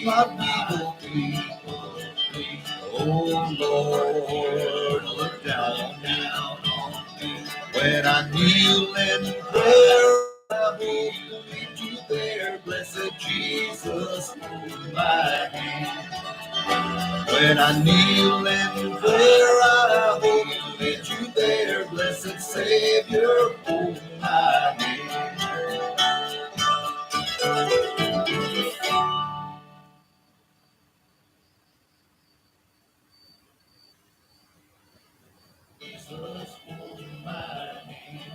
my people free. Oh Lord, look down on me. When I kneel in prayer, I hope to meet you there. Blessed Jesus, hold my hand. When I kneel in prayer, I hope to meet you there. Blessed Savior, hold my hand. Jesus, hold my hand.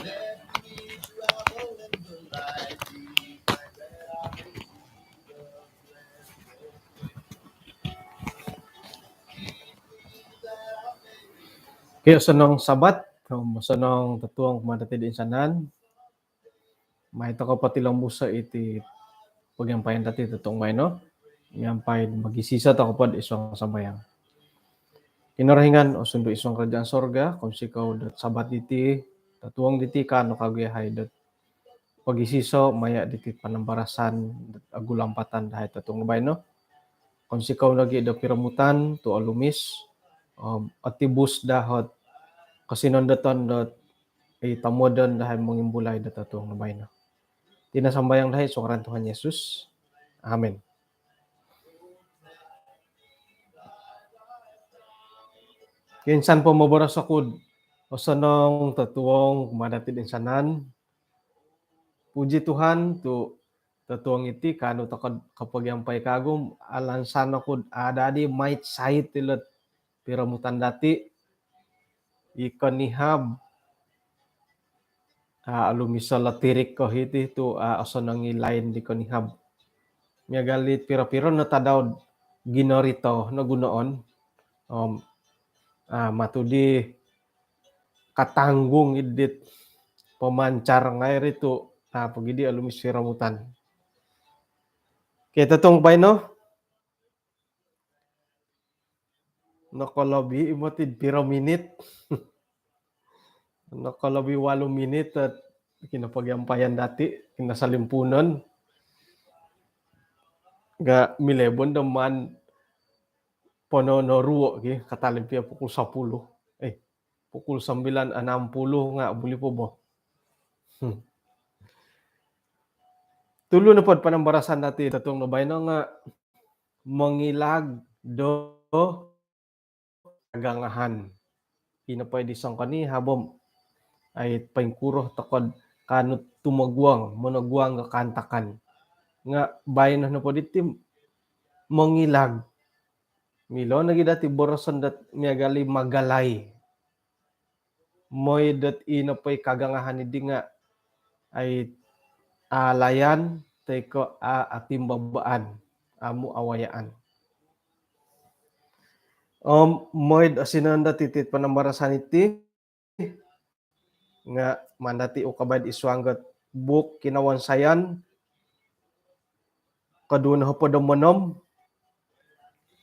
Let me travel in the light behind that I may see the blessed Kaya sanang sabat, sanang tatuang kumadati di insanan, may ito kapati lang busa iti pagyampayan dati tatong may no, yampay magisisa ta kapad isang sambayang. Kinarahingan o sundo isang kerajaan sorga, kung sikaw dat sabat iti, tatuang diti kano kaguyahay dat pagisiso, maya diti panambarasan, dat agulampatan dahil tatong bay no. Kung sikaw lagi da piramutan, to alumis, atibus dahot, kasinondaton dat itamodan dahil mangimbulay da tatong nabay na. Tinasambayang dahil sa ngaran Tuhan Yesus. Amen. Kinsan po mabara sa kud o sanong tatuong kumadatid insanan. Puji Tuhan tu tatuong iti kano takad kapag yampay kagum alansan kud adadi might sait tilat piramutan dati ikanihab alumisal latirik ko hiti tu asanang ilain di kanihab. Nya galit pira-pira na tadaw ginorito na gunoon matudi katanggung idit pemancar ngay rito pagidi alumis ramutan. Kaya tatong bay no? Nakalabi imatid pira minit. Nakalabi 8 minit at kinapagyampayan dati kinasalimpunan. Ga milebon naman pononoruo katalimpia pukul 10. Pukul 9.60 nga buli po bo. Tulo na pod panambarasan natin tatong nabay na nga mangilag do agangahan. Pinapay disang kani habom ay paingkuro takod kanut tumagwang monagwang nga kantakan. Nga bayan na po diti mangilag. Milo nagi dati borosan dat miagali magalay. Moy dat inapay kagangahan idi nga ay alayan teko atimbabaan amu awayaan. Moy asinanda titit panambarasan iti nga mandati o kabad iswanggat buk kinawansayan kaduna hopodomonom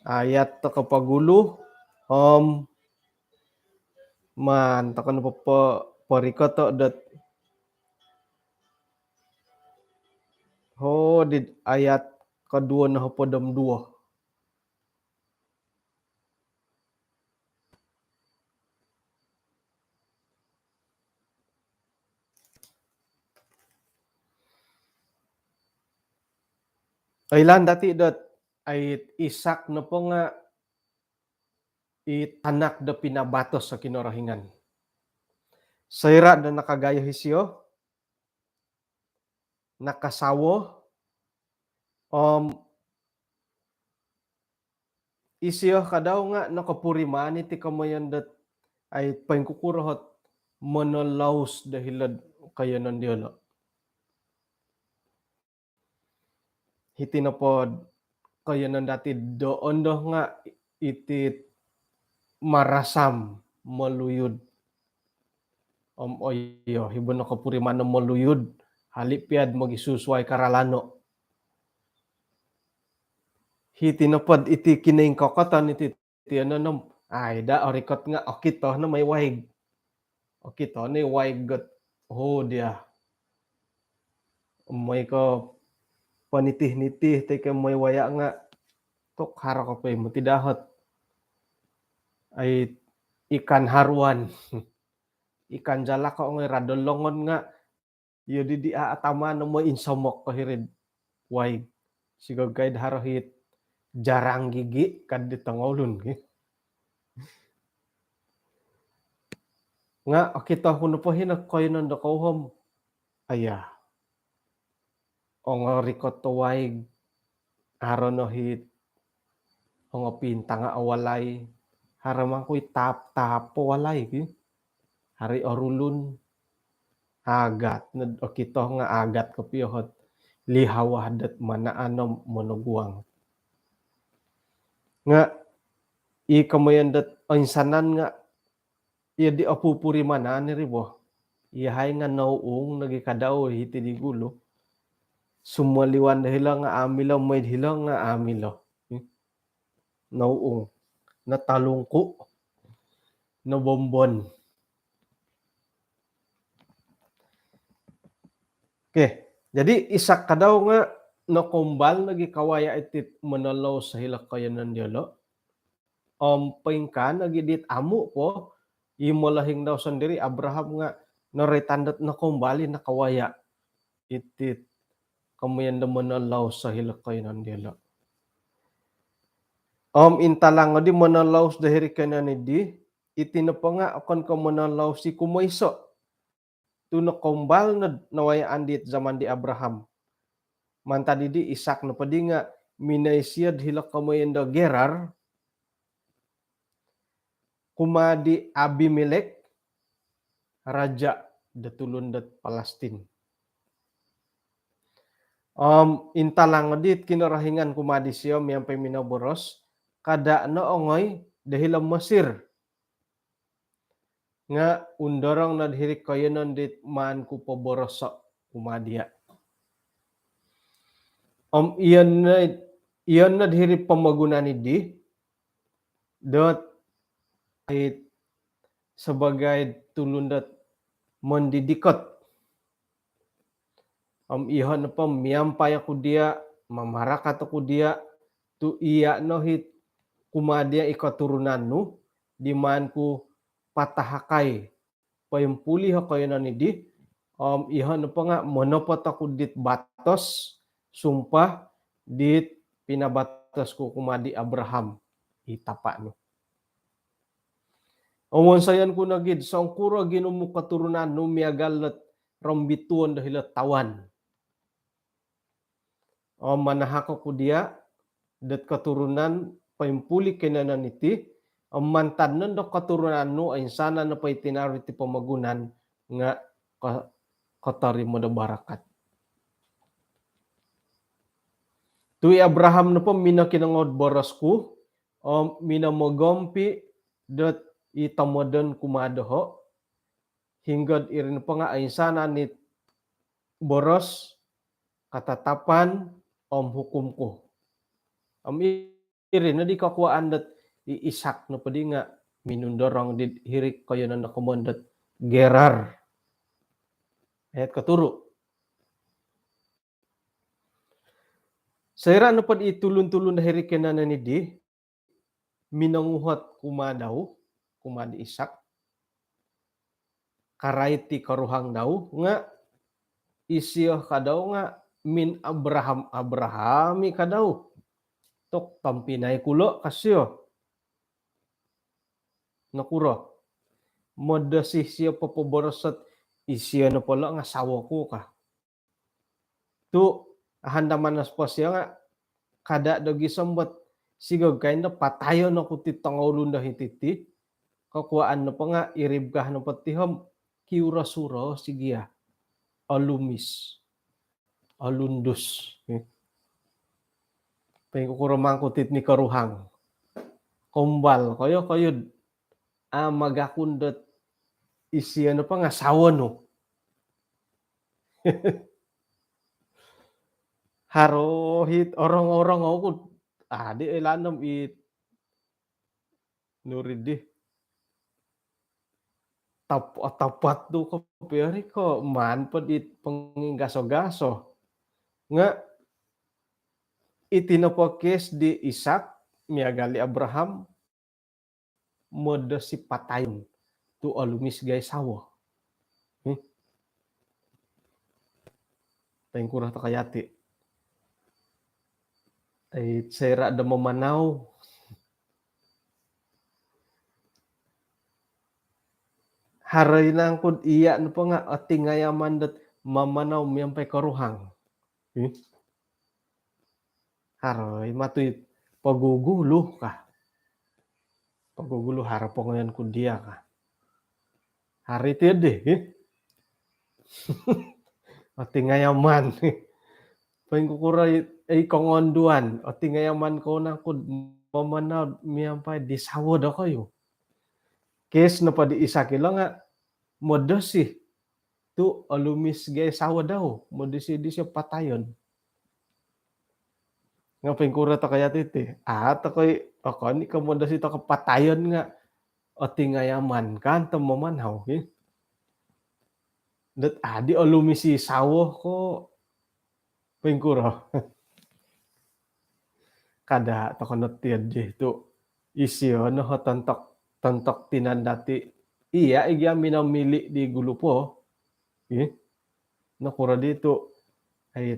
ayat kapagulo man takan pa parikoto dat did ayat kadua na hopodom 2. Ailan dati dat ay Isak na po nga itanak da pinabatos sa kinorahingan. Sayra na nakagaya hisyo, nakasawo, isyo kadaw nga nakapuriman iti kamayan dat ay paingkukurahot monolaus dahilad kaya ng Diyolo. Hiti na po kaya ng dati doon do nga iti marasam maluyod. Oyo, hibon na kapuriman ng maluyod, halipiad magisusway karalano. Hiti na po iti kinaing kakatan iti ano ay da orikot nga okito na may waig. Okito na waig got dia. May ko panitih-nitih teh moy waya nga tok harok apa mo tidahot ay ikan haruan ikan jalak ko nga radolongon nga yo di atama no mo insomok kahirid waig sigog kay harohit jarang gigi kad di tangolun nga kita kuno po hinak koy non da kohom aya ong rikot to waig aron no hit ong pintang awalay haramang ko'y tapo walay hari orulun agat o kito nga agat ko piyohot lihawadat manaanom monoguang nga ikamoyandat insanan nga iya di apupuri manan ni ribo iyahay nga nauong nagikadao hiti di gulo sumaliwan dahil nga amilaw may hilaw nga amilaw nauong natalungko na bombon. Okay, jadi isak kadaw nga nakumbal nagikawaya itit manalaw sa hilakayan ng dialo. Paingkan nagidit amu po imolahing daw sendiri Abraham nga naritandat na kumbali nakawaya itit kamayan na manalaw sa hilakayan ng dialo. Intalang di manalaw sa dahiri kanan di itinapa nga akan ka manalaw si kumayso tuno kumbal na nawayaan dit zaman di Abraham. Manta di Isak na padi nga minaysiyad hilak kamayan da Gerar kumadi Abimelek raja datulun dat Palestin. Intalang dit kinarahingan kumadi siya miyang minaboros kada naongoy dahil Mesir nga undorong nadhirik kayanan dit man ku paborosa kumadia. Iyan nadhirik pamagunan di dot ay sebagai tulundat mendidikot. Iyan pa miyampay ako dia mamarakat ako dia tu iya nohit kumadia ikaturunan no di man ku patahakay payempuli hakayanan di ihan pa nga monopat ako dit batos sumpah dit pinabatas ko kumadi Abraham itapa no. Omon sayan ko nagid sa kura ginumo katurunan no miagalat rambituan dahil tawan. Manahako ko dia dat katurunan payempuli kinanan iti mantan nun do katurunan no ay sana na pa'y tinaro iti pamagunan nga katari mo da barakat. Tuy Abraham na po minakinangod boras ko minamagompi dat itamodan kumadoho hinggad irin pa nga ay sana ni boros katatapan hukum ko. Irin na di kakuaan dat iisak na padi nga minundorong di hirik kayo na nakumondat Gerar. Ayat katuro. Sayra na pad itulun-tulun na hirik na ni di minanguhat kumadaw kumadi isak karaiti karuhang daw nga isiyo kadaw nga min Abrahami kadaw tok tampinay kulo kasyo nakuro modasih siya papaborosat isiya na pala nga sawa ko ka tu handaman nas po siya nga kada dogi sambat sigag kain na patayo na kuti tangolun da hititi kakuaan na pa nga iribkah na patiham kiurasura sigiya alumis alundus pengkukuramang kutit ni karuhang kumbal kayo magakundat isiya na pa nga sawa no harohit orang-orang ako di ilanam it nuridi tapat do ka peri ko man pa dit panggaso-gaso nga itinapokes di Ishak miagali Abraham mode si patayon tu alumis gay sawo. Tengkurah takayati. Ay sera da mamanaw. Haray nang kud iya no pa nga atingayaman dat mamanaw miyampai karuhang. Haray matuy paguguluh ka. Paguguluh harap po ngayon kud dia ka. Hari tiyo di. Atingayaman. Pengkukuray ay kongonduan. Atingayaman ko na kud mamanaw miyampai di sawo da kayo. Kes na pa di isa kilo nga modesi tu alumis gay sawa daw modesi di siya patayon nga pengkura ta kaya titi takoy ako ni ka modesi ta patayon nga o tingayaman kan tamamanhaw dat adi alumis si sawo ko pengkura kada ta kono tiad tu isyo no tantok tinandati iya igya minamili di gulupo nakura dito ay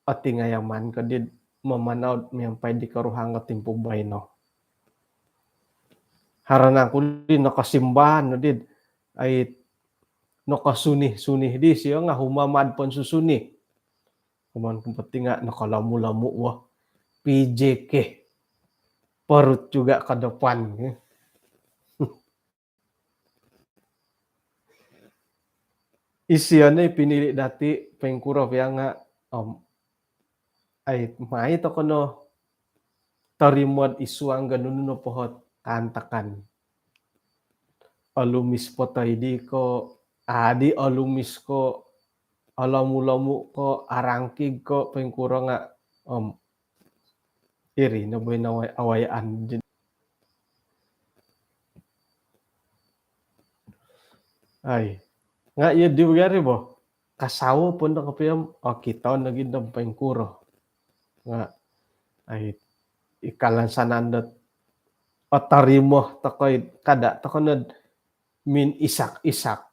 atingayaman ka did mamanaw miyampai di karuhang at timpubay no. Harana ko din nakasimbahan no did ay nakasunih di siya nga humamad pon susuni. Kuman kumpati nga nakalamu-lamu wa PJK parut juga ke depan. Isiyan ay pinili dati pengkura kaya nga ay may to kono tarimod isuang ganun no pohot kantakan. Alumis po tayo di ko adi alumis ko alamu-lamu ko arangkig ko pengkura nga iri na boy na awayaan din. Ay nga iya di bagari bo kasawo pun na kapiyam kita naging pengkura nga ay ikalansanan dat otarimo takoy kada takonod min isak-isak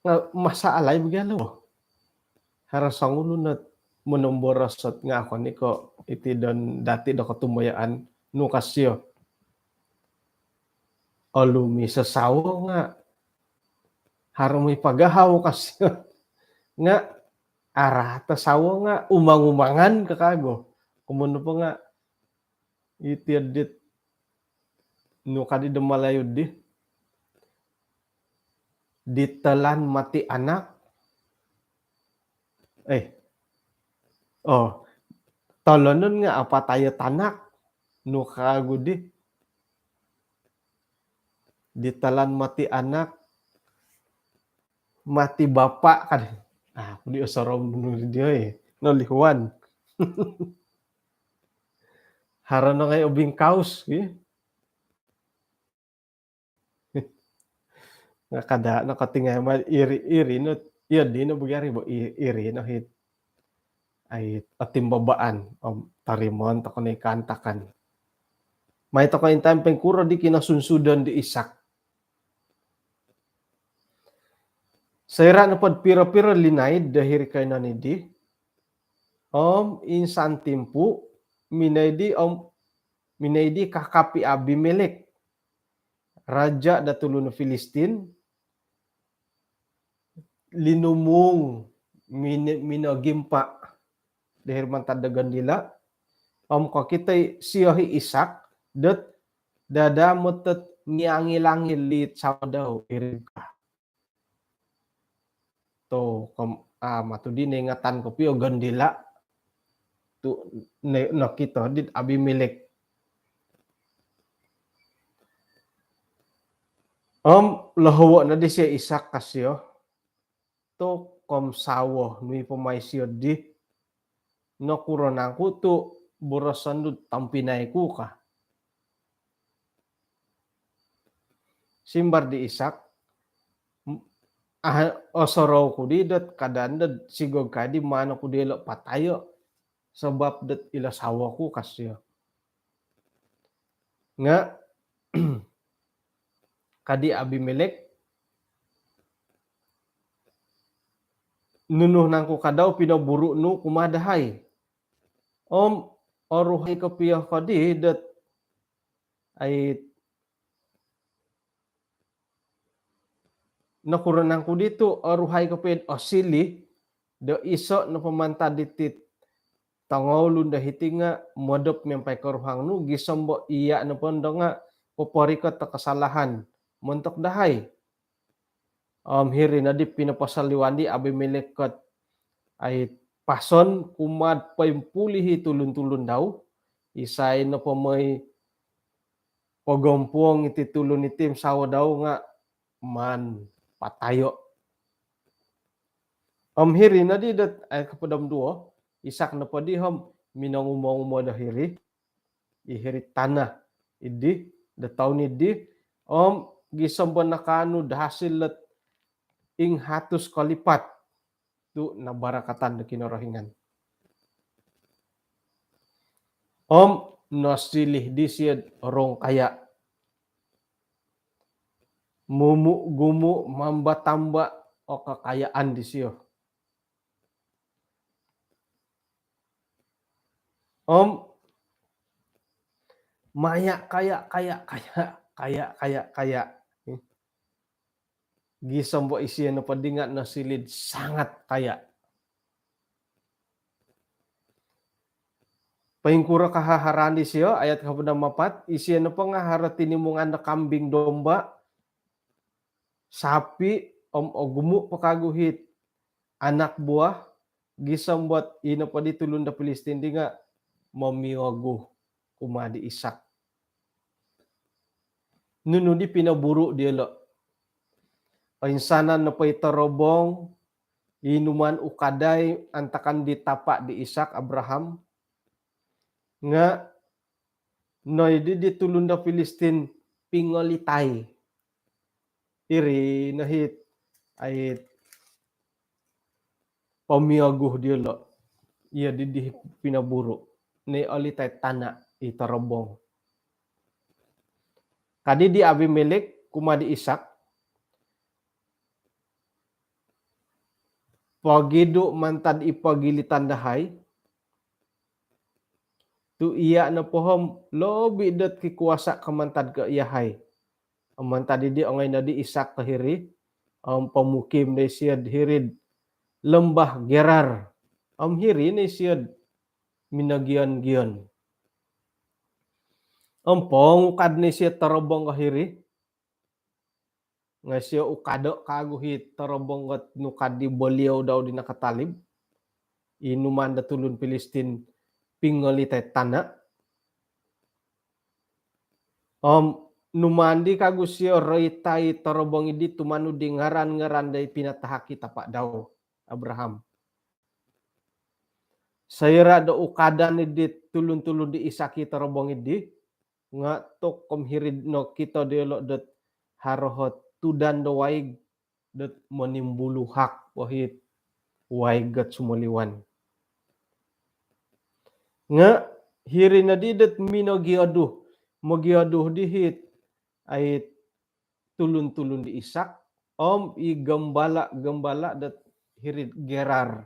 nga masaalay bigalo harasang ulo na monomborosot nga ako niko iti don dati do katumayaan no kasyo alumi sa sawo nga haramay pagahaw kasyo nga arata sawo nga umang-umangan kakago kumuno po nga itiadit no kadi demalayod di ditelan mati anak tolonon nga apa tayo tanak no kago di ditelan mati anak mati bapak kan aku di osarom dulu dia nolihuan harana kay ubing kaos nga kada nakatingay mal iri no iya di no bugari bo iri no hit ay atimbabaan tarimon ta kunay kantakan may to kain time pengkuro di kinasunsudan di isak sayra na pod pira-pira linaid dahil kay nanidi insan timpu minaydi kakapi Abimelek raja datulo no Filistin linumong minagimpa dahil man tadagan nila kakitay siyahi Isak dat dadamot at ngiyangilangil lit sa daw irika to matudi ngatan ko piyo gandila tu nakita dit Abimelek lahawa na di siya Isak kasyo to sawo nui pamaisyo di nakuronan ko to burasan do tampinay ko ka simbar di Isak osoro ku di det kadanda sigog kadi mana ku delo patayo sebab det ila sawa ku kasya. Nga kadi Abimelek nunuh nangku kadaw pinaburu nu kumadahay. Oruhay kapiyah kadi dat ay nakuranang ko dito oruhay kapiyah osili da iso na pamanta ditit tangawlun da hitinga modop mempay karuhang nu gisambo iya na pondo nga popori ka ta kasalahan montok dahay. Hiri na di pinapasaliwandi Abimelek kat ay pason kumad paimpulih tulun-tulun daw isay na pamay pagompuang iti tulun itim sawa daw nga man patayo. Hiri na di dat ay kapadam duo isak na pa di minangumo da hiri ihiri tanah idi da taon idi gisamba nakano dahasil lat ing hatus kalipat tu nabarakatan da kinarahingan. Nasilih di siya rong kaya mumu gumu mambatamba o kakayaan di siya. Maya kaya gisambo isiya na padingat na silid sangat kaya. Paingkura kahaharani siya ayat kapadam 4 isiya na pangahara tinimungan na kambing domba sapi gumu pakaguhit anak buah gisambot ina pa ditulun da Filistin di nga mamiwago kumadi Isak. Nuno di pinaburu dia lo. Painsanan na pa'y tarobong inuman ukaday antakan ditapak di Isak Abraham nga noy di ditulun da Filistin pingolitay iri nahit ay pamiaguh dia lo iya di pinaburu ni olitay tana itarobong kadi di Abimelek kumadi Isak pagido mantad ipagilitan dahay tu iya na pohom lobi dat kikuasa kamantad ka iyahay amantad di ongay na di Isak kahiri pamukim na siyad hirid lembah Gerar hiri na siyad minagian-gian pangukad na siyad tarobong kahiri nga siya ukado kaguhit tarobong kat nukad di boliaw daw di nakatalib inuman da tulun Filistin pingolitay tana numandi kagu siya raytay tarobong idi tumanu di ngaran-ngaran day pinatahaki tapak daw Abraham sayra da ukadan idi tulun-tulun di Isaki tarobong idi nga tok komhirid no kita delo dat harohot tudan do waig dat manimbuluhak wahit waig gat sumaliwan nga hiri na di dat magiaduh dihit ay tulun-tulun di Isak i gambala dat hirid Gerar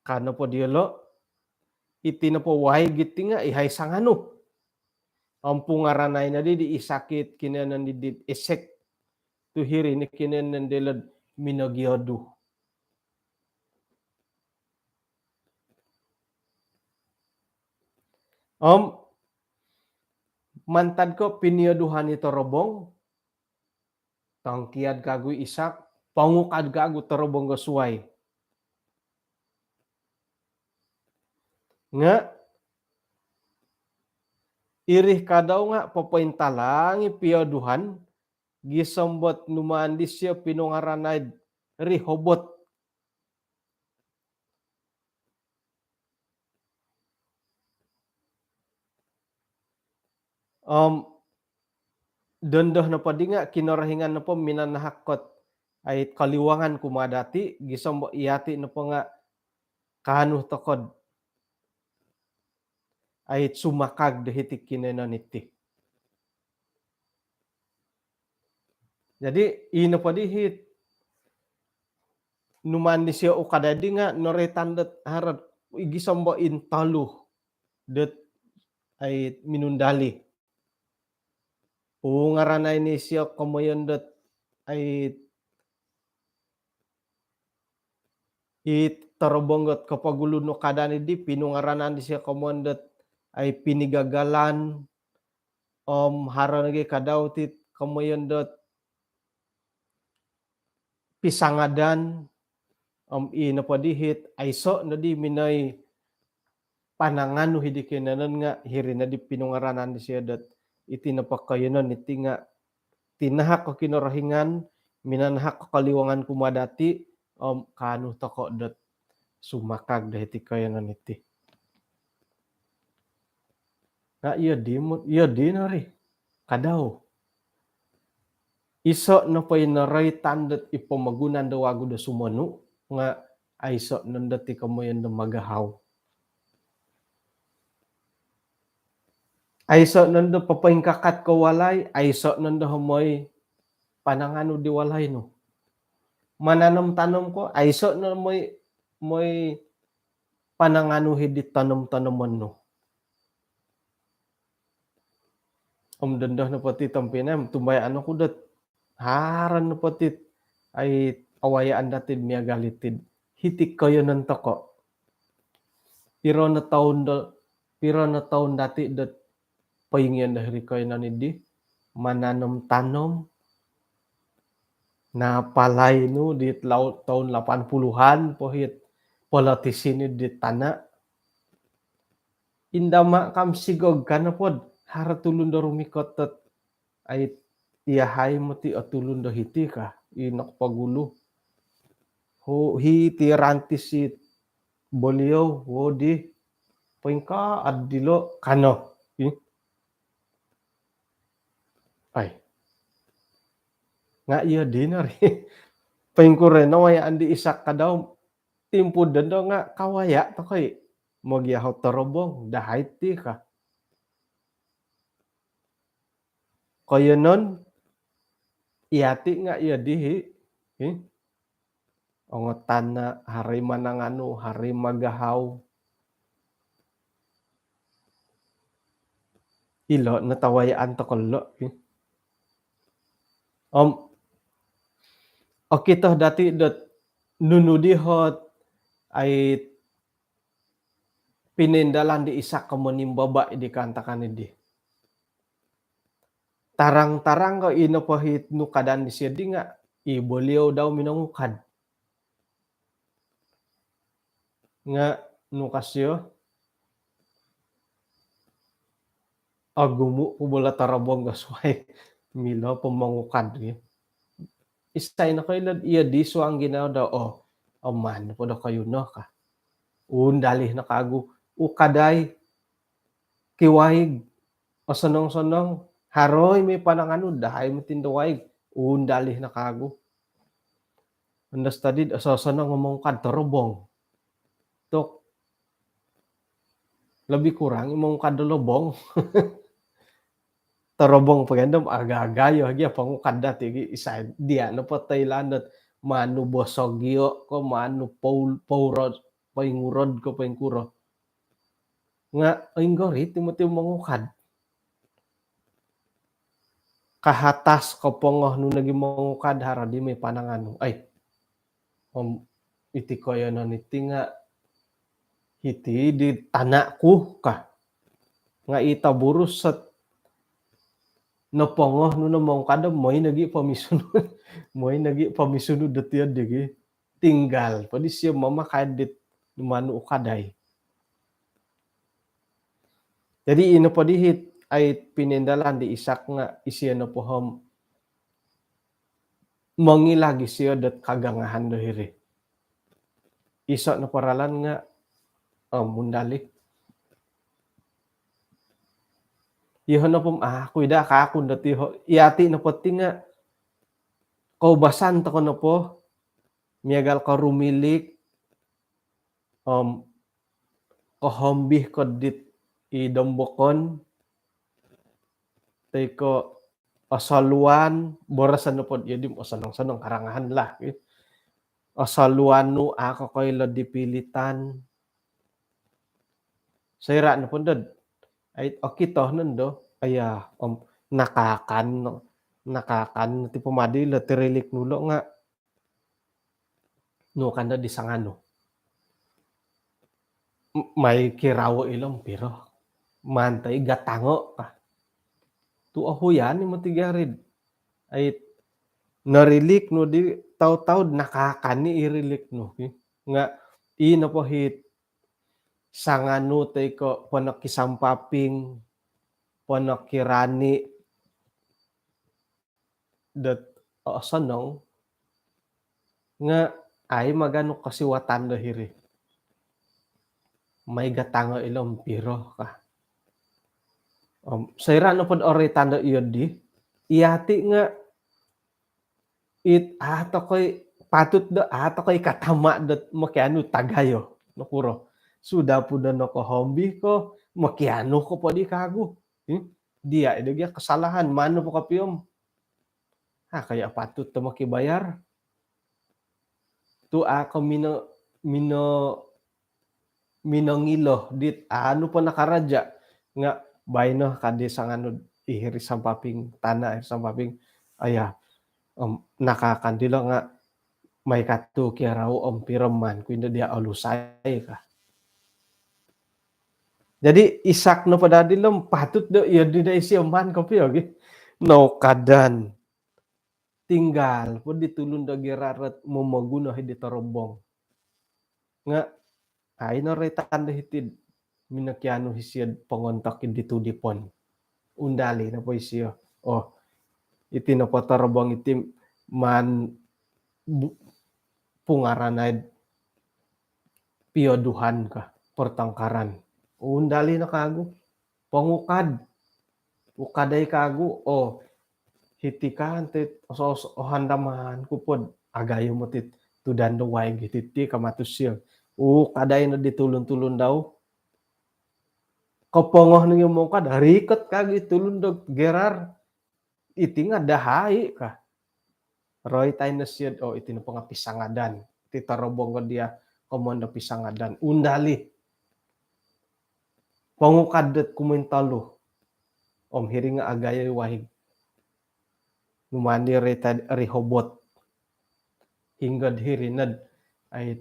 kana po dielo iti na po waig iti nga ihay sangano pungaranay na di Isakit kinanan di Esek tu hiri ni kinanan delad minagiadu mantad ko piniaduhan ito robong tangkiad kagu Isak pangukad kagu tarobong gasuway nga irih kadaw nga papaintalang ipiaduhan gisambot numandi siya pinungaranay Rehobot dondoh na padi nga kinorahingan na po minanahakot ay kaliwangan kumadati gisombo iyati na po nga kanuh tokod ay sumakag dahiti kinenan iti. Jadi ino padi hit numan ni siya ukadadi nga noretandet harap igisombo intaluh det ay minundali. Ngaranay ni siya komoyondet ay itarobonggot kapagulo no kadani di pinungaranan di siya komondet ay pinigagalan haranagi kadaw tit komoyondet pisangadan ina padihit ay so na di minay panangano hidi kinanan nga hiri na di pinungaranan di siya dat iti napakayonan iti nga tinahak ko kinorahingan minanahak ko kaliwangan kumadati kanu toko dat sumakag dahiti kayanan iti. Nga iya di na ri kadaw. Iso na pa'y naray tandat ipamagunan da wago da sumanu nga ay iso nandat ti kamoyan da magahaw. Ay iso nanda papahingkakat ko walay, ay iso nanda hamoy panangano di walay no. Mananam-tanam ko, ay iso na moy panangano hidi tanam-tanaman no. Dandah na pati tampinam, tumbayaan ako dat. Haran na pati ay awayaan datid miya galitid. Hitik kayo ng toko. Piro na taon dati dat paingyan dahil kayo na nidi. Mananam-tanom na palay no dit taon 80-an pohit politisinid dit tana. Indama kam sigog kana pod haratulun do rumikot tat ay iyahay mo ti atulun do hiti ka inakpagulo. Hiti rantisit bolio wodi poingka adilo kano. Ay. Nga iya dinar. Paingkure na waya andi isak ka daw. Timpud daw nga kawaya to kay magyahaw tarobong dahay ti ka. Kaya nun iyati nga iya dihi. Ongotan na hari manangano, hari magahaw. Ilo natawayaan to kollo. Okito dati dot nunudihot ay pinindalan di isa kamunim baba di kantakan di. Tarang-tarang ko inapahit nukadan di siya di nga iboliw daw minangukad. Nga nukasyo agumu kubula tarabong gasway milo pamangukad. Istay na kayo iya diso ang ginawa daw man po daw kayo no ka. Undalih na kago ukaday kiwaig o sanong haroy may panangano dahay mo tindawaig undalih na kago. Understudied asasanang ngomongkad tarobong. Tok lebih kurang imong kadalobong. Tarobong pagandam agagayo hagi pangukad dati isa dia na patay landat manu bosogyo ko manu paurod paingurod ko paingkuro nga inggorit timo mangukad kahatas ko pongoh nu nagi mangukad haradi may panangano ay iti koyo non iti nga hiti di tanaku ka nga itaburus sa napongoh no namong kada moy nagi pamisunod detiad digi tinggal padi siya mama kadit manu ukaday. Jadi ino padihit ay pinindalan di isak nga isiya na pohom mangilagi siya dat kagangahan do hiri. Iso na paralan nga mundalik. Iho na pum kuida kakun dati ho iati na pati nga kaubasan to kono po miagal ka rumilik kahombih ko dit idombokon tay ko asaluan borasan na pod yadim sanong karangahan lah asaluan no ako koy lo dipilitan sayra na pod dad ay okito nando aya nakakan ti pumadi lo tirilik nulo nga no kanda di sangano may kirawo ilong pero mantay gatango ka tu ahuyan ni matigarid ay narilik no di taw-taw nakakani irilik no nga ina po hit sangano tay ko ponok kisampaping ponok kirani dat sanong nga ay magano kasiwatan dahiri may gatango ilong piro ka sayra no pod ori tanda iyon di iati nga ato koy patut da ato koy katama dat makiano tagayo no puro suda po na no ko hombi ko makiano ko po di kago dia idagya kesalahan mano po kapiyom kaya patut to makibayar tu ako minongilo dit ano po nakaraja nga bayno kadi sangano ihiri sampaping tanah sampaping aya nakakandilo nga may katu raw pireman kuinda dia alusay ka jadi isak no pada dilem patut do iya dida isi man kopi ogi no kadan tinggal pun ditulun do geraret momoguno di torobong nga ay no retan hitid minakiano hisiad pangontak ditudipon undali na po isiyo iti na po torobong iti man pungaranaid piyoduhan ka pertangkaran undali na kago pangukad ukaday kago hitikan tit handamahan kupod agayo mo tit tudando way gititi kamatusyo kaday na ditulon-tulon daw kapongoh ng yung mukad harikot kag itulon do gerar iti nga dahay ka roy tayo na siya iti na nga pisangadan iti tarobong ko dia komon na pisangadan undali pangukadet kumentalo hiring nga agay wahig numani retad rehobot hinggad hirinad ay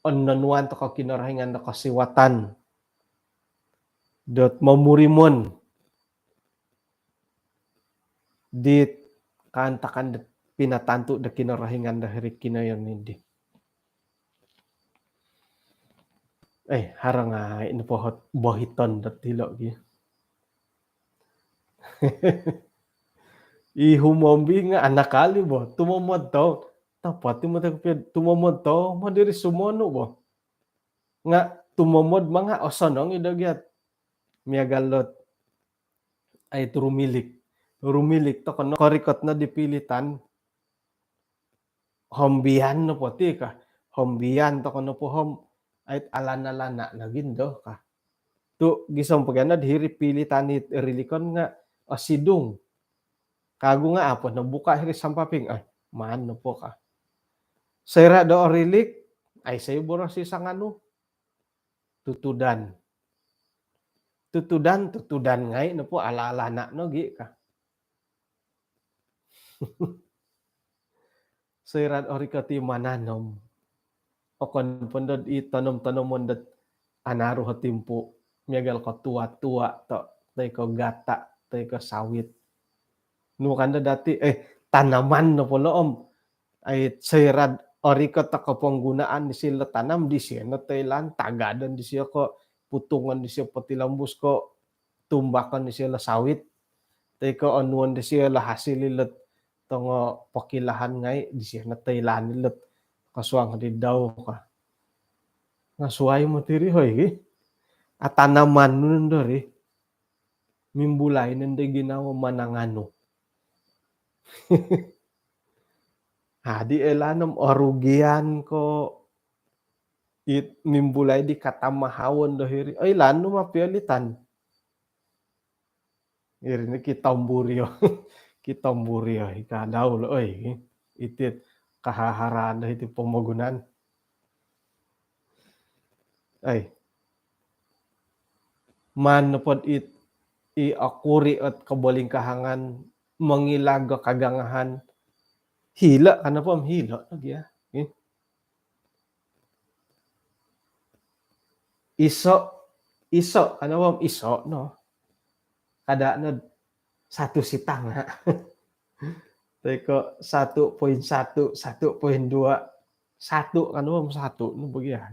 onnanuan to ka kinarahingan na kasiwatan dot mamurimon dit kantakan pinatanto da kinarahingan da hirik kinayon hindi harang ino po bohiton dat hilo gi ihumombi nga anakali bo tumomod to tapat tumomod to madiri sumono bo nga tumomod mga osanong idagyat miagalot ay rumilik to kono korikot na dipilitan hombian no poti ka hombian to kono po ay alana-lana na gindo ka tu gisong pagana dihiri pilitan it rilikon nga asidong kago nga apo nabuka hiri sampaping man no po ka sayra do rilik ay sayo boras isang tutudan ngay no po ala-alana no gi ka sayra orikati mananom okon pondod itanom-tanomon dat anaro hatimpo miagal ko tua-tua to tay ko gata tay ko sawit no kanda dati tanaman no po loom ay sayrad orikot ta kapanggunaan di sila tanam di siya na taylan tagadan di siya ko putungan di siya patilambus ko tumbakan di siya la sawit tay ko anuan di siya la hasililat tong pakilahan ngay di siya na taylan nilat kasuang di daw ka nga suway mo tiri hoy at tanaman nun dori mimbulay nende ginawa manangano. Di elanam arugian ko mimbulay di katamahawon dahiri ay lano mapialitan. Irini kitamburyo. Kitamburyo ikadaw lo oy. Itit kahaharaan iti pamagunan. Ay. Man pod iakuri at kabaling kahangan mangilaga kagangahan. Hila kana po hila nagya. Iso ano po iso no. Kada no 1 sitang ha. Teko 1.1, 1.2, 1 ano po 1 no bagya.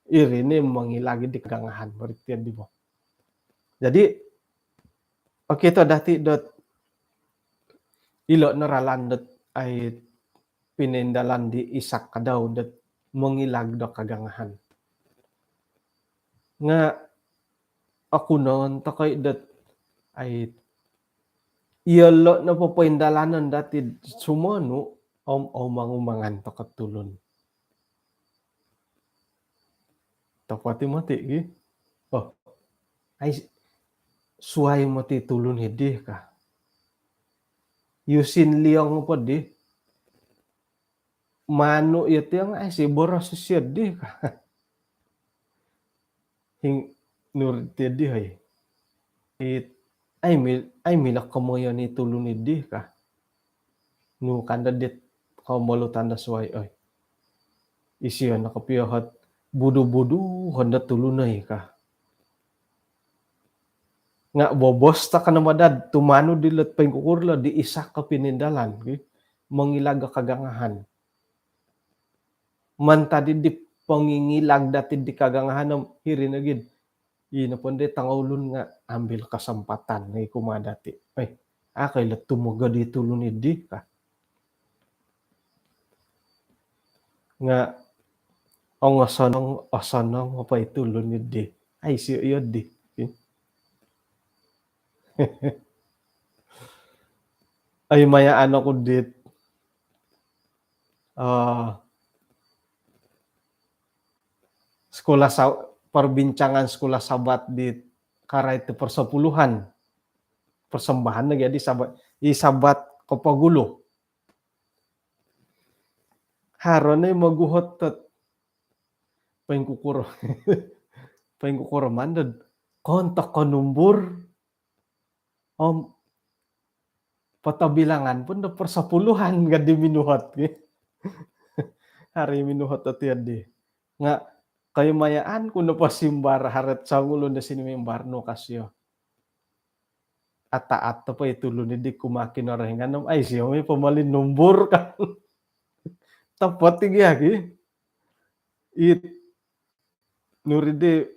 Irini mangilagi di kagangahan maritian di mo. Jadi okay to dati dot ilo naralan dot ay pinindalan di isak kadaw dot mangilag do kagangahan. Nga ako noon takay dot ay iyalo na po paindalanan dati sumano mangumangan to katulon. Tapati mati gi. Oh. Ay suay mo ti tulon hidi ka. Yusin liyong po di. Mano ito yung ay si boros di ka. Hing nurti di hay. Ay milak kamoyo ni tulon hidi ka. No kanda dit kamalo tanda suay ay. Isiyo nakapiyahat budu-budu handa tulunay ka. Nga bobos ta ka na madad tumano dilat pengkukurla di isak ka pinindalan. Okay? Mangilaga kagangahan. Man tadi di pangingilag dati di kagangahan ng hirinagid. Inaponde tangulun nga ambil kesempatan ngay kumadati. Ay, kailan tumuga di tulunid di ka. Nga ang asanang apa itulunid di. Ay siyo yun di. Ay maya ano ko dit. Sekolah perbincangan sekolah sabat di kara itu persepuluhan. Persembahan lagi di sabat Kopagulo. Harone maguhot tet pengkukuro. Pengkukuro mandad kontak konumbur patabilangan pun da persepuluhan gadi minuhat. Hari minuhat ati nga kayo mayaan kuno pasimbar haret sangulo na sinimimbar no kasyo. At pa itulun di kumakin orahingan ay siya may pamalin numbur ka. Tapat tigiyagi. Nuride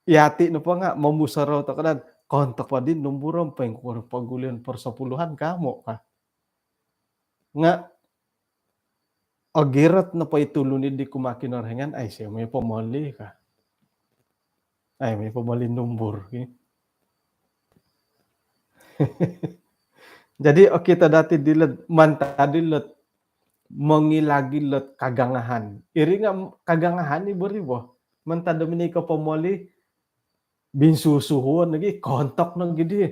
yati no pa nga mamusaraw ta kanan kontak pa din numburan pa yung pagulian persepuluhan kamo ka. Nga agirat na pa itulunid di kumakin orahingan ay siya may pamali ka. Ay may pamalin numbur. Okay? Jadi kita dati dilat manta dilat mangilagilot kagangahan. Iri nga kagangahan ni beribo. Manta domini ka pamali binsusuhuan lagi kontak nang gidi.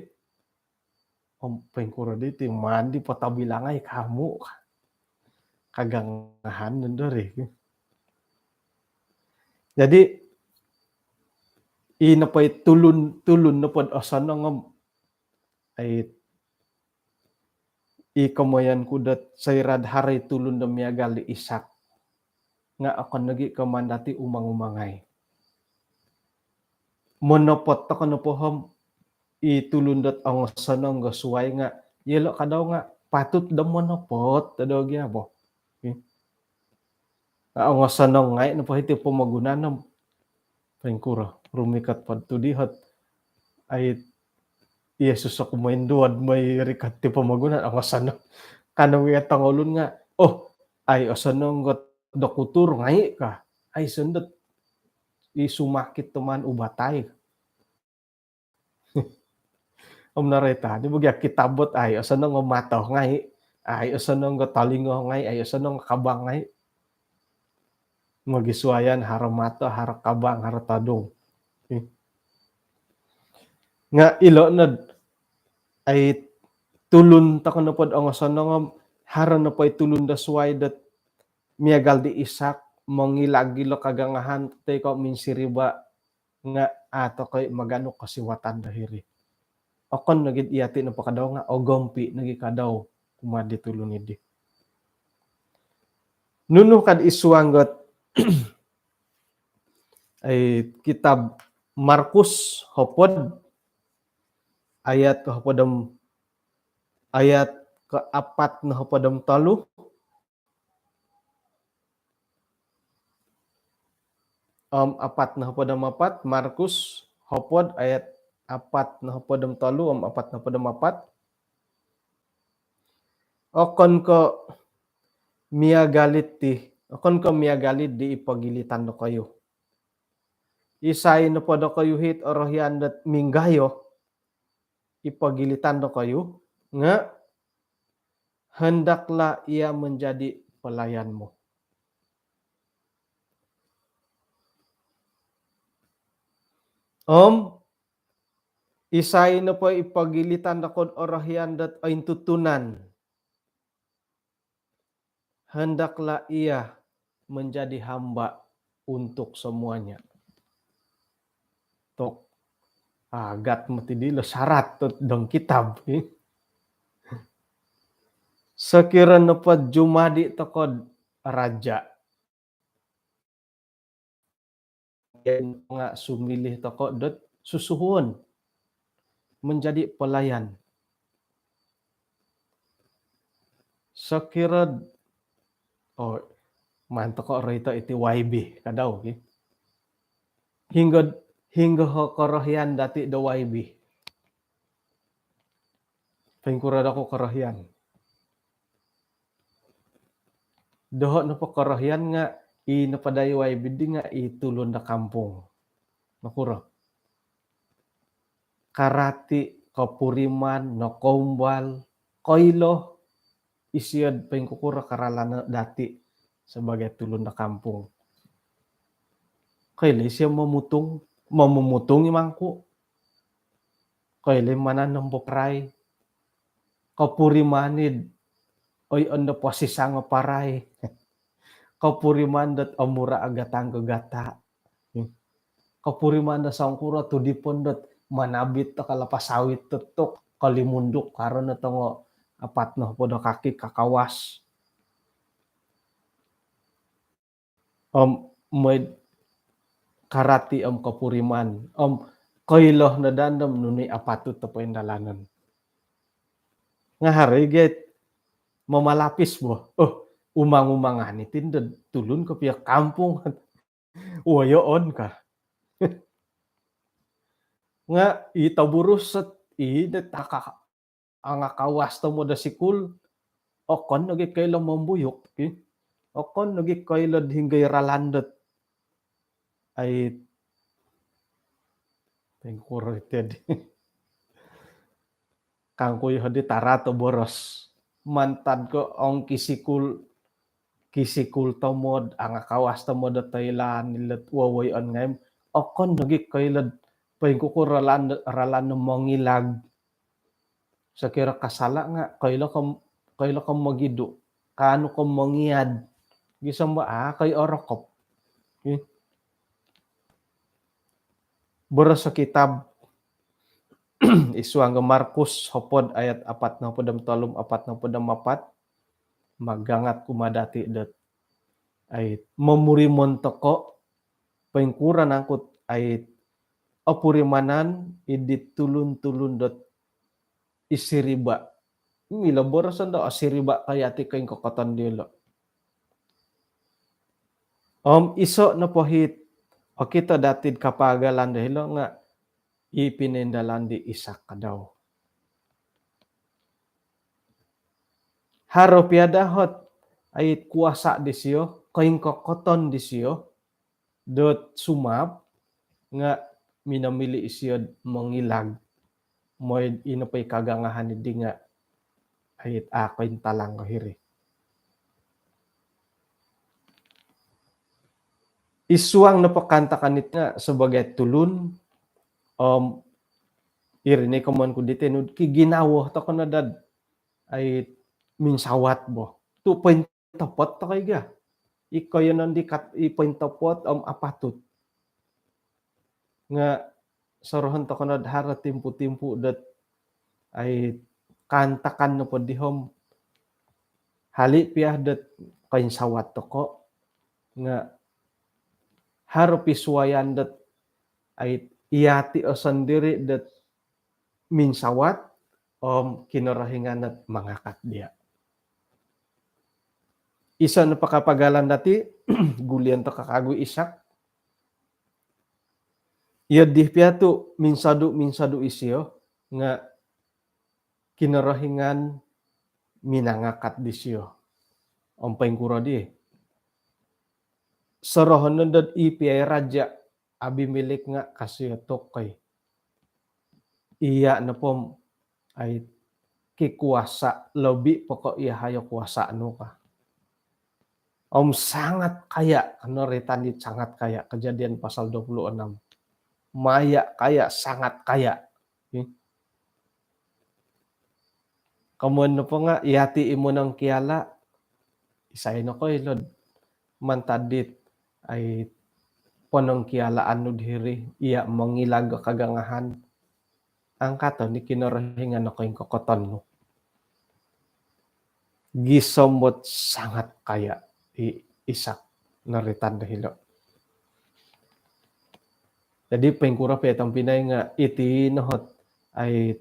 Pengkuro diti mandi patabilangay kamu kagangahan nandari. Jadi inapay tulun na pod asan nga ay ikamoyan kudat sayrad hari tulun na miyagali isak nga akan nagi kamandati umang-umangay. Monopot ta kano pohom itulundat ang sanang gasuway nga yelo ka daw nga patut da monopot daw gyabo. Okay? Ang sanang ngay na pahiti pamagunan ng pengkura rumikat padto dihat ay Yesus ako mainduad may rikat ti pamagunan ang sanang kanang tangolon nga ay asanang dokutur ngay ka ay sundat isumakit tuman ubatay. narita di bagya kitabot ay asan nga mataw ngay ay asan nga talingo ngay ay asan nga kabang ngay magiswayan hara mata hara kabang hara tadong nga ilo na ay tulun ta kono pod ang asan nga hara na pay tulun da suway dat miagal di isak mangilagilo kagangahan tay ko minsiriba nga ato kay magano kasiwatan dahiri okon nagid iyati na pakadaw nga ogompi nagikadaw kumadi tulun idi nuno kad isuanggot ay kitab Markus hopod ayat kahapodam ayat keapat na hopodam talu apat na hopodam apat Markus hopod ayat apat na hopodam talu apat na hopodam apat okon ko miagalit di ipagilitan no kayo isay no podo kayo hit orohyan dat minggayo ipagilitan no kayo nga hendaklah ia menjadi pelayanmu. Isay na po ipagilitan na kod orahyan dat ay tutunan. Hendaklah ia menjadi hamba untuk semuanya. Tok agat matidilo syarat dong kitab. Sekiranya po jumadi tokod raja. Yang nga sumilih toko dot susuhun menjadi pelayan. Sekira mantok kok rito iti YB kadaw hingga korohyan dati do YB. Pengkurad ako korohyan. Doho na po korohyan nga napaday YB di nga itulon na kampung. Nakura. Karati, kapuriman, nakombal, koilo, isiyad pengkukura karalana dati sebagai tulon na kampung. Kaili siya mamumutung imangku. Kaili manan ng bopray. Kapurimanid, oy onda posisang paray. Kapuriman dat amura agatang gata. Kapuriman da sangkura tudipon dat manabit ta kalapasawit tetok kalimunduk karon na tongo apat no podo kaki kakawas. May karati kapuriman. Kailoh na dandam nuni apatut tapo indalanan. Nga harigit mamalapis mo. Umang-umangan itin tulun ko pia kampung. Uwayoon ka. Nga itaburus at taka ang kawas mo da sikul. Okon nagi kailang mambuyok. Okon nagi kailan hinggay ralandat. Ay pengkurited. Kangkuy hadi tarato boros. Mantad ko ang kisikul tamod ang kawas tamod da Thailand nilat wawayon ngayon. Okon nagi kailan pengkukuralan ralan mangilag. Sa kira kasala nga kailo ka magido. Kano ka mangiad. Gisang ba kay orokop. Boros sa kitab isuang Markus hopod ayat 4 na podam talum 4 na podam 4 magangat kumadati dat ay mamurimon toko pengkuran angkut ay apurimanan idit tulun dot isiriba mila borosan daw asiriba kayati kain kokoton dilo iso na pohit o kita datid kapagalan dahil nga ipinendalan di isak ka daw. Haro piadahot ay kuasa di siyo, kain kokoton di siyo, dot sumap, nga minamili siyo mangilag. mo'y ino pa'y kagangahan idi nga ayit ako'y talang kahiri. Isuang napakanta kanit nga sebagai tulun irine kaman ko ditenud ki ginawo to kono dad ay minsawat bo. Tu point tapot to kay ga. Ikaw yun ang dikat ipoint tapot apatut. Nga sorohan to kono hara timpu-timpu dat ay kantakan no po dihom hali piah dat kain sawat to ko nga haro piswayan dat ay iyati o sandiri dat minsawat kinarahingan at mangakat dia. Isa na pakapagalan dati gulian to kakagoy isak. Iya di piatu minsadu isyo nga kinarahingan minangakat disyo. Ompeng kuro di. Sorohon nandad ipiay raja Abimelek nga kasi tokay. Iya na po ay kikuasa lobi pokok iya hayo kuasa ano ka. Sangat kaya ano retanit sangat kaya Kejadian pasal 26. Maya kaya sangat kaya. Kamuan no po nga iyati imo ng kiala isay no ko ilod mantadit ay ponong kialaan no diri iya mangilag kagangahan ang kato ni kinarahingan ako yung kokoton no. Gisomot sangat kaya isak naritan dahilo. Jadi pengkura petang pinay nga iti nohot ay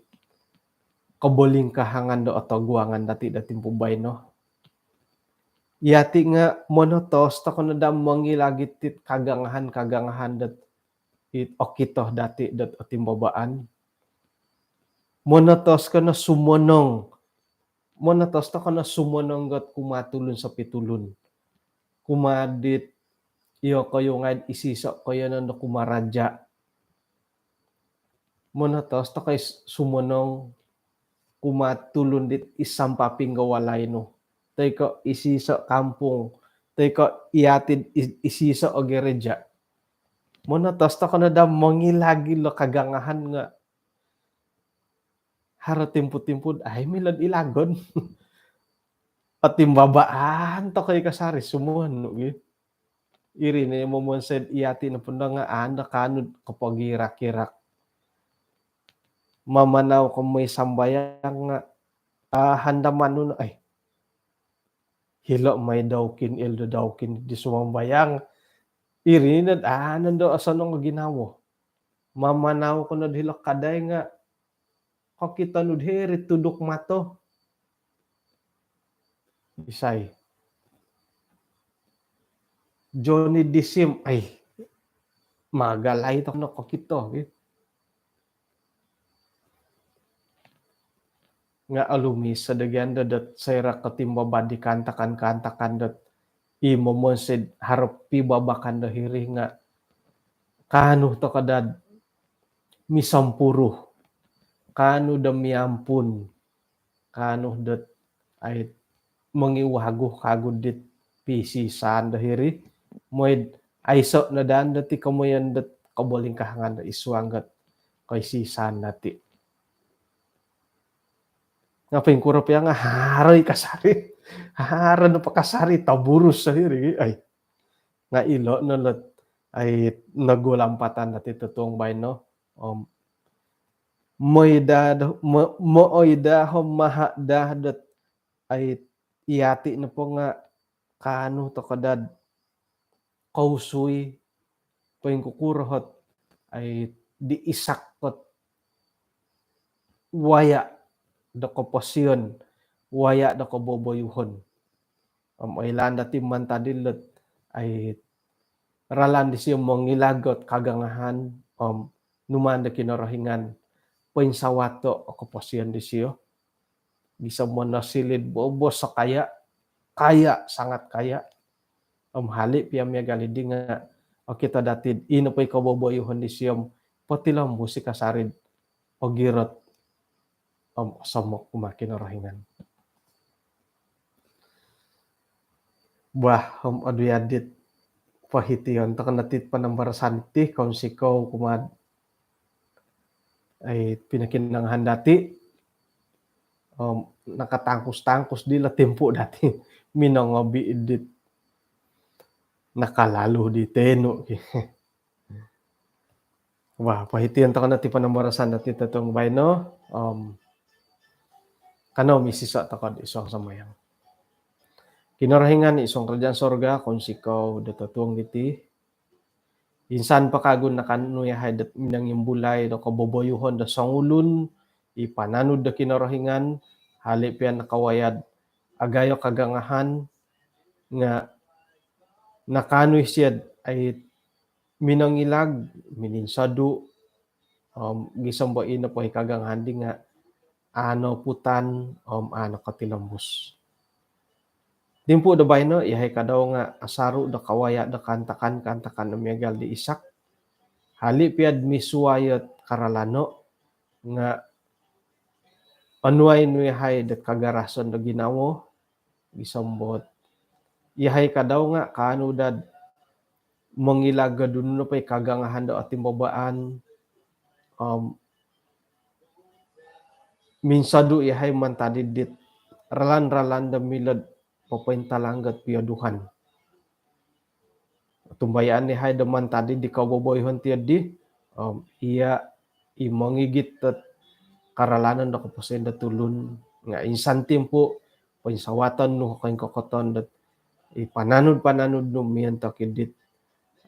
kaboling kahangan do atau guangan dati pubay no. Yati nga monotos to kono dam mangilagit tit kagangahan dat it okitoh dati dat timbabaan. Monotos ka na sumonong. Monotos to ka na sumonong gat kumatulon sa pitulun. Kumadit iyo kayo nga isisok kayo na kumaradya. Monotos to kay sumonong kumatulon dit isang paping gawalay no. Tay ko isisok kampung. Tay ko iatid isisok o gereja. Monotos to ka na dam mangilagi lo kagangahan nga haro timpo-timpo ay milad ilagon. At timbabaan to kay kasari sumuhan no gi. Iri na mo said iyati na punda nga anda kanod kapagirak-irak. Mamanaw ko may sambayang nga handaman nun ay hilo may dawkin ildo dawkin di sumambayang. Iri na nando asanong ginawo. Mamanaw ko na hilo kaday nga kakita nudheri tudok mato. Isay. Johnny Disim ay magalay to no kakito. Nga alumi sa daganda dat sayra katimbaba di kantakan dat imo monsid harap pibabakan dahiri nga kanu to kadad misampuro. Kano da miyampun, kano dat ay mangiwago kagod dit pisisan dahiri, mo'y ayso na daan dati kamoyan dat kaboling kahangan da iswanggat kay sisan dati. Nga pingkurap yang haray kasari, hara na pakasari, taburus dahiri, ay nga ilo na ay nagulampatan dati tutong bay no, moida mahada dat ay iyati na po nga kano to kadad kausuy pwing kukurahot ay di isakot waya da kopasyon waya da kaboboyuhon ay landa timman tadilot ay ralan di siya mangilagot kagangahan numanda kinarahingan sawato o kapasyan di siyo. Bisa mo nasilid bobo sa kaya, sangat kaya. Hali piyam ya galidi nga, o kita datid, ino pa'y kaboboyuhon di siyom, pati lang musika sarid, o girot, samok kumakinarahingan. Bah, aduyadit pahitiyon takanatit panambarasan ti kaun sikaw kumad ay pinakinanghan dati nakatangkus-tangkus di la tempo dati minangabi idit nakalalo di teno. Wah, pahitiyon takanati panambarasan dati tatong bayno kanaw misisa takad isang samayang. Kinarahingan isong kerajaan sorga kung sikaw datatuang diti. Insan pa kagun na kanuyahay dat minang imbulay da kaboboyuhon da sangulun ipananud da kinarahingan hali pian nakawayad agayo kagangahan nga nakanoy siyad ay minangilag mininsadu gisambain na po ikagangahan di nga ano putan ano katilambus. Dimpo da bayno ihay kadaw nga asaru da kawaya da kantakan umiagal di isak. Hali piad misuwayat karalano nga anuay nuyahay dat kagarason da ginawo gisambot. Ihay kadaw nga kaano dad mangilaga dun na pa'y kagangahan da ating babaan. Minsadu ihay mantadidit ralan da milad papaintalanggat piyaduhan. Tumbayaan ni hay daman tadi di kaboboyhon tiad di iya imangigit at karalanan da kapasen da tulun nga insan tempo pansawatan no kain kokoton dat ipananud no miyan takidit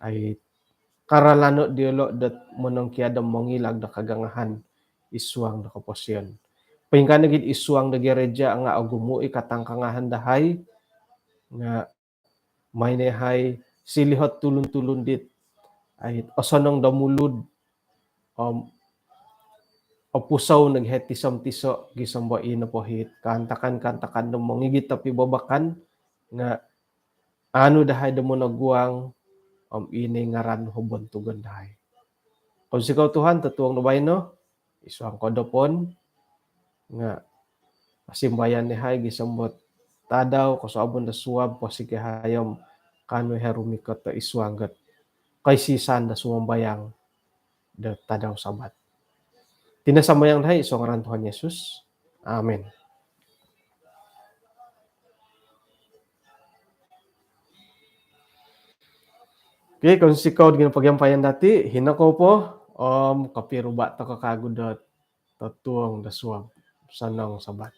ay karalano diolo dat monong kiadam mangilag da kagangahan isuang da kapasen. Paingkan gid isuang da gereja nga agumuy katangkangahan dahay nga may nehay silihot tulun-tulun dit ay asanang damulud apusaw naghetisam-tiso gisambain na pohit kantakan ng mangigit tapi babakan nga ano dahay damo nagguang ini ngaran hubon tugon dahay. Kung sikaw Tuhan tatuang nabay no isuang kodopon nga pasimbayan ni hay gisambot tadaw kasabon da suwab pasikihayom kano herumikot ta iswanggat kay sisan da sumambayang da tadaw sabat. Tinasamayang dahay isong ngaran Tuhan Yesus. Amen. Okay, kung sikaw din pagyampayan dati, hinako po kapiruba ta kakagod da tatuang da suwab sanang sabat.